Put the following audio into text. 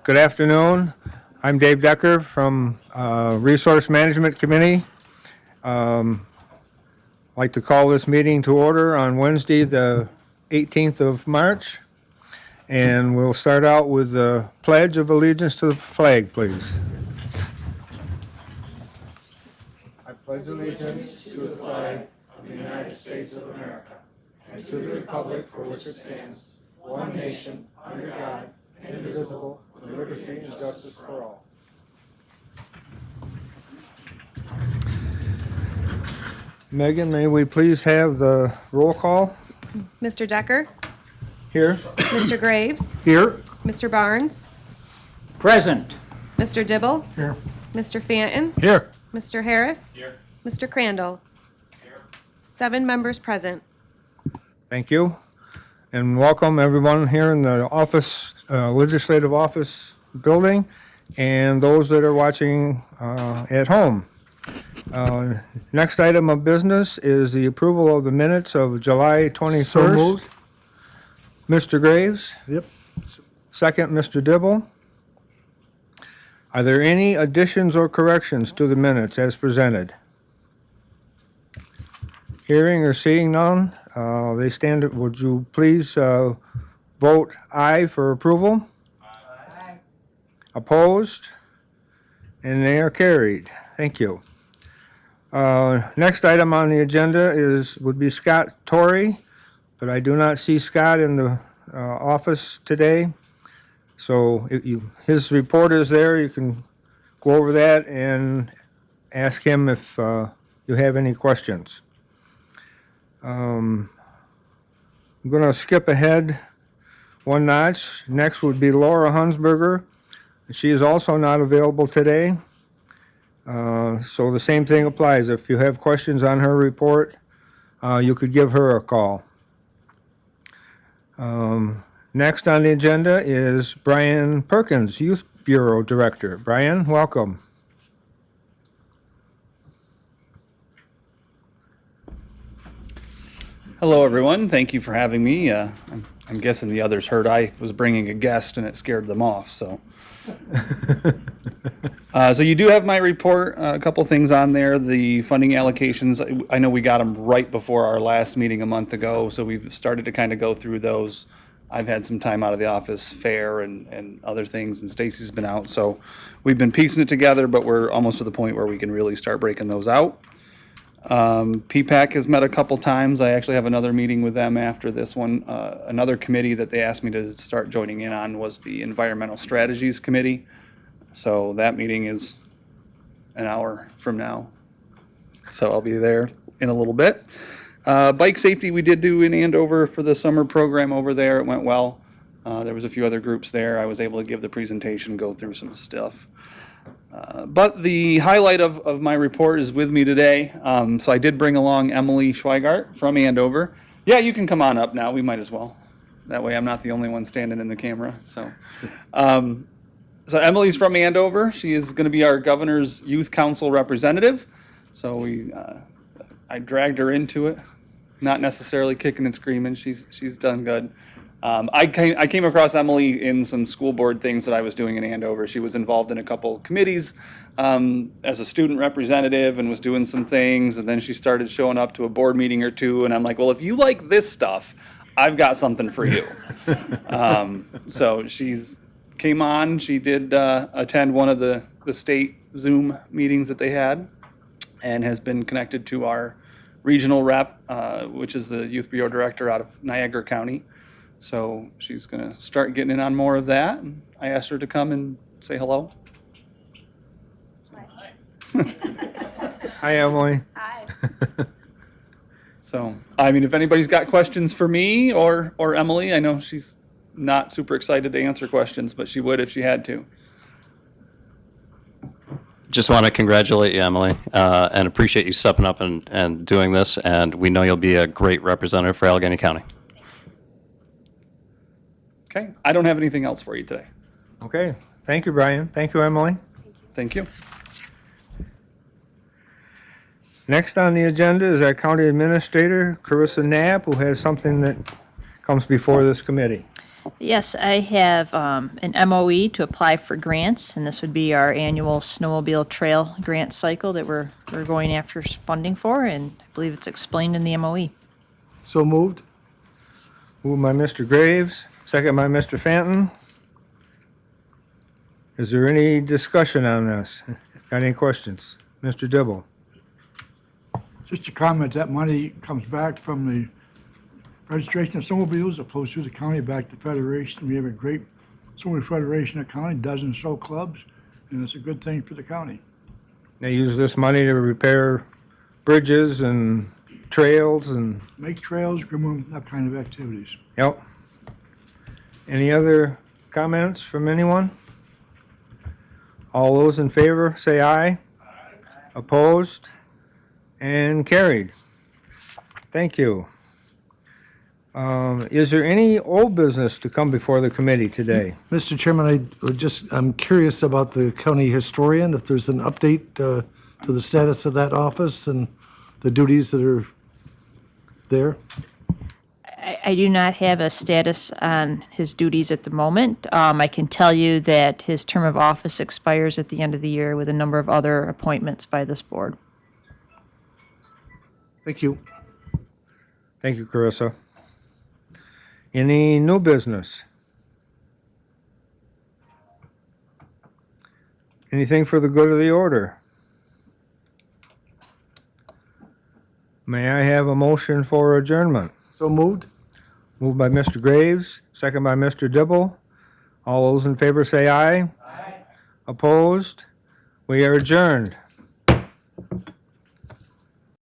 Good afternoon. I'm Dave Decker from Resource Management Committee. I'd like to call this meeting to order on Wednesday, the 18th of March. And we'll start out with the Pledge of Allegiance to the flag, please. I pledge allegiance to the flag of the United States of America and to the republic for which it stands, one nation, under God, indivisible, with liberty and justice for all. Megan, may we please have the roll call? Mr. Decker? Here. Mr. Graves? Here. Mr. Barnes? Present. Mr. Dibble? Here. Mr. Fanton? Here. Mr. Harris? Here. Mr. Crandall? Here. 7 members present. Thank you. And welcome everyone here in the office, Legislative Office building, and those that are watching at home. Next item of business is the approval of the minutes of July 21st. So moved. Mr. Graves? Yep. Second, Mr. Dibble. Are there any additions or corrections to the minutes as presented? Hearing or seeing none, they stand. Would you please vote aye for approval? Aye. Opposed? And they are carried. Thank you. Next item on the agenda would be Scott Torrey, but I do not see Scott in the office today. So his report is there. You can go over that and ask him if you have any questions. I'm going to skip ahead one notch. Next would be Laura Hunsberger. She is also not available today. So the same thing applies. If you have questions on her report, you could give her a call. Next on the agenda is Brian Perkins, Youth Bureau Director. Brian, welcome. Hello, everyone. Thank you for having me. I'm guessing the others heard I was bringing a guest and it scared them off. So you do have my report. A couple things on there. The funding allocations, I know we got them right before our last meeting a month ago, so we've started to kind of go through those. I've had some time out of the office, fair and other things, and Stacy's been out. So we've been piecing it together, but we're almost to the point where we can really start breaking those out. PPAC has met a couple times. I actually have another meeting with them after this one. Another committee that they asked me to start joining in on was the Environmental Strategies Committee. So that meeting is an hour from now. So I'll be there in a little bit. Bike safety we did do in Andover for the summer program over there. It went well. There was a few other groups there. I was able to give the presentation, go through some stuff. But the highlight of my report is with me today. So I did bring along Emily Schweigart from Andover. Yeah, you can come on up now. We might as well. That way I'm not the only one standing in the camera. So Emily's from Andover. She is going to be our governor's youth council representative. So I dragged her into it, not necessarily kicking and screaming. She's done good. I came across Emily in some school board things that I was doing in Andover. She was involved in a couple committees as a student representative and was doing some things, and then she started showing up to a board meeting or two, and I'm like, well, if you like this stuff, I've got something for you. So she's came on. She did attend one of the state Zoom meetings that they had and has been connected to our regional rep, which is the Youth Bureau Director out of Niagara County. So she's going to start getting in on more of that. And I asked her to come and say hello. Hi. Hi, Emily. Hi. So, I mean, if anybody's got questions for me or Emily, I know she's not super excited to answer questions, but she would if she had to. Just want to congratulate you, Emily, and appreciate you stepping up and doing this. And we know you'll be a great representative for Allegheny County. Okay, I don't have anything else for you today. Okay. Thank you, Brian. Thank you, Emily. Thank you. Next on the agenda is our County Administrator, Carissa Knapp, who has something that comes before this committee. Yes, I have an MOE to apply for grants, and this would be our annual snowmobile trail grant cycle that we're going after funding for, and I believe it's explained in the MOE. So moved. Moved by Mr. Graves, second by Mr. Fenton. Is there any discussion on this? Got any questions? Mr. Dibble? Just a comment, that money comes back from the registration of snowmobiles, that flows through the county back to Federation. We have a great snowmobile federation in the county, dozen so clubs, and it's a good thing for the county. They use this money to repair bridges and trails and, Make trails, groom them, that kind of activities. yep. Any other comments from anyone? All those in favor, say aye. Opposed? And carried. Thank you. Is there any old business to come before the committee today? Mr. Chairman, I'm curious about the county historian, if there's an update to the status of that office and the duties that are there. I do not have a status on his duties at the moment. I can tell you that his term of office expires at the end of the year with a number of other appointments by this board. Thank you. Thank you, Carissa. Any new business? Anything for the good of the order? May I have a motion for adjournment? So moved. Moved by Mr. Graves, second by Mr. Dibble. All those in favor say aye. Aye. Opposed? We are adjourned.